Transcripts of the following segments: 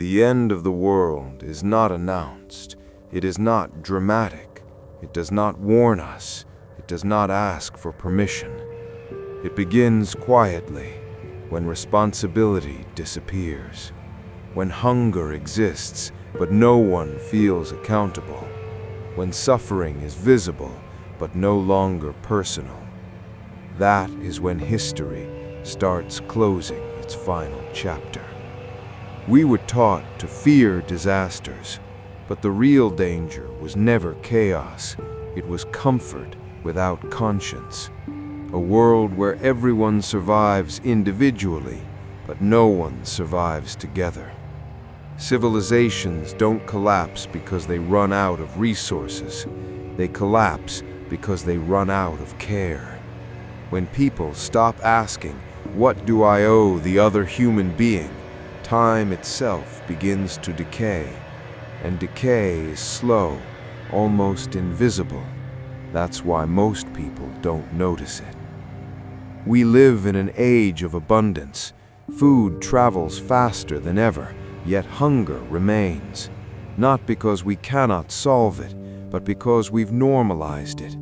The end of the world is not announced. It is not dramatic. It does not warn us. It does not ask for permission. It begins quietly, when responsibility disappears, when hunger exists but no one feels accountable, when suffering is visible but no longer personal. That is when history starts closing its final chapter. We were taught to fear disasters, but the real danger was never chaos. It was comfort without conscience. A world where everyone survives individually, but no one survives together. Civilizations don't collapse because they run out of resources. They collapse because they run out of care. When people stop asking, "What do I owe the other human being?" time itself begins to decay. And decay is slow, almost invisible. That's why most people don't notice it. We live in an age of abundance. Food travels faster than ever, yet hunger remains. Not because we cannot solve it, but because we've normalized it.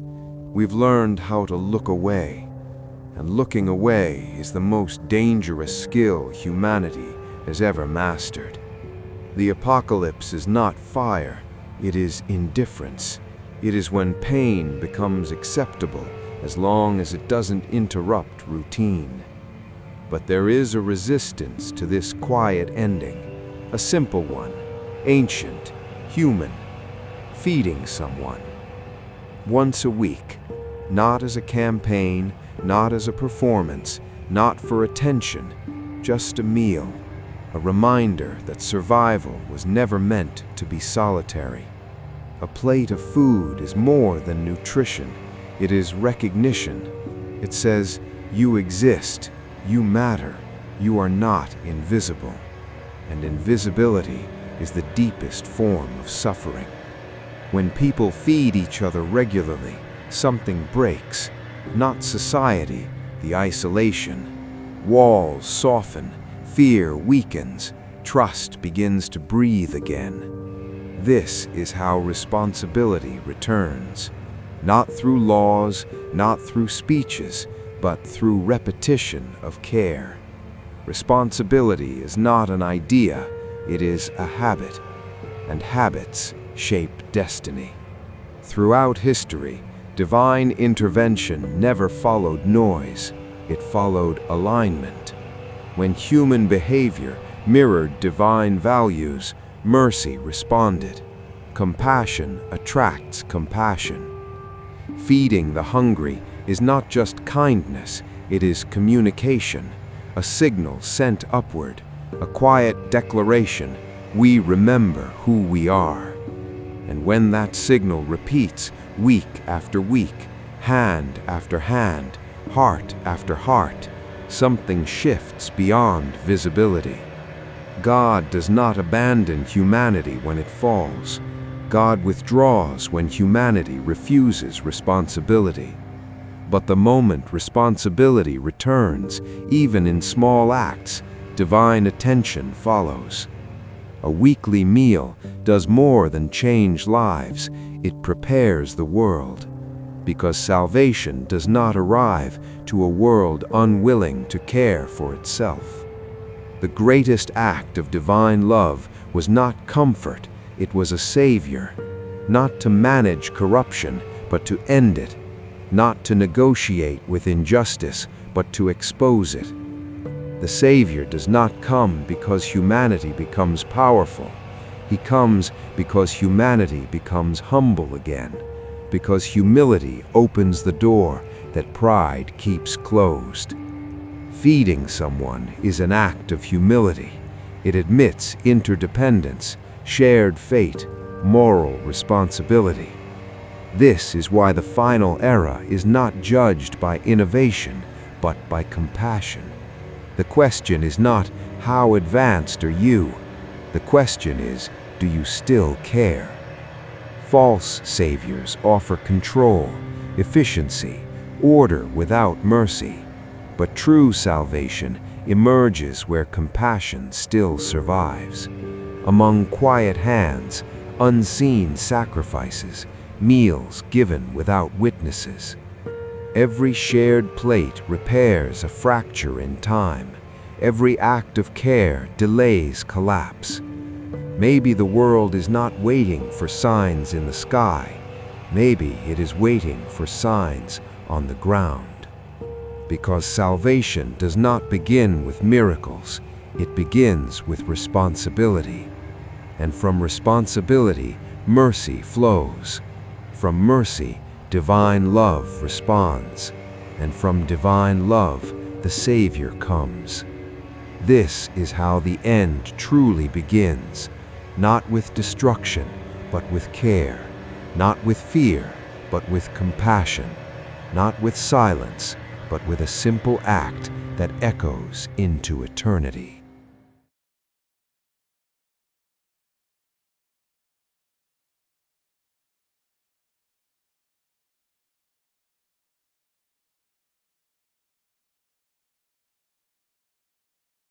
We've learned how to look away. And looking away is the most dangerous skill humanity has ever mastered. The apocalypse is not fire, it is indifference. It is when pain becomes acceptable as long as it doesn't interrupt routine. But there is a resistance to this quiet ending, a simple one, ancient, human, feeding someone. Once a week, not as a campaign, not as a performance, not for attention, just a meal, a reminder that survival was never meant to be solitary. A plate of food is more than nutrition. It is recognition. It says, you exist, you matter, you are not invisible. And invisibility is the deepest form of suffering. When people feed each other regularly, something breaks. Not society, the isolation. Walls soften, fear weakens, trust begins to breathe again. This is how responsibility returns. Not through laws, not through speeches, but through repetition of care. Responsibility is not an idea, it is a habit, and habits shape destiny. Throughout history, divine intervention never followed noise, it followed alignment. When human behavior mirrored divine values, mercy responded. Compassion attracts compassion. Feeding the hungry is not just kindness, it is communication, a signal sent upward, a quiet declaration, we remember who we are. And when that signal repeats week after week, hand after hand, heart after heart, something shifts beyond visibility. God does not abandon humanity when it falls. God withdraws when humanity refuses responsibility. But the moment responsibility returns, even in small acts, divine attention follows. A weekly meal does more than change lives, it prepares the world. Because salvation does not arrive to a world unwilling to care for itself. The greatest act of divine love was not comfort, it was a savior. Not to manage corruption, but to end it. Not to negotiate with injustice, but to expose it. The Savior does not come because humanity becomes powerful. He comes because humanity becomes humble again, because humility opens the door that pride keeps closed. Feeding someone is an act of humility. It admits interdependence, shared fate, moral responsibility. This is why the final era is not judged by innovation, but by compassion. The question is not, how advanced are you? The question is, do you still care? False saviors offer control, efficiency, order without mercy. But true salvation emerges where compassion still survives. among quiet hands, unseen sacrifices, meals given without witnesses. Every shared plate repairs a fracture in time. Every act of care delays collapse. Maybe the world is not waiting for signs in the sky. Maybe it is waiting for signs on the ground. Because salvation does not begin with miracles, it begins with responsibility. And from responsibility, mercy flows. From mercy, divine love responds. And from divine love, the Savior comes. This is how the end truly begins, not with destruction, but with care, not with fear, but with compassion, not with silence, but with a simple act that echoes into eternity.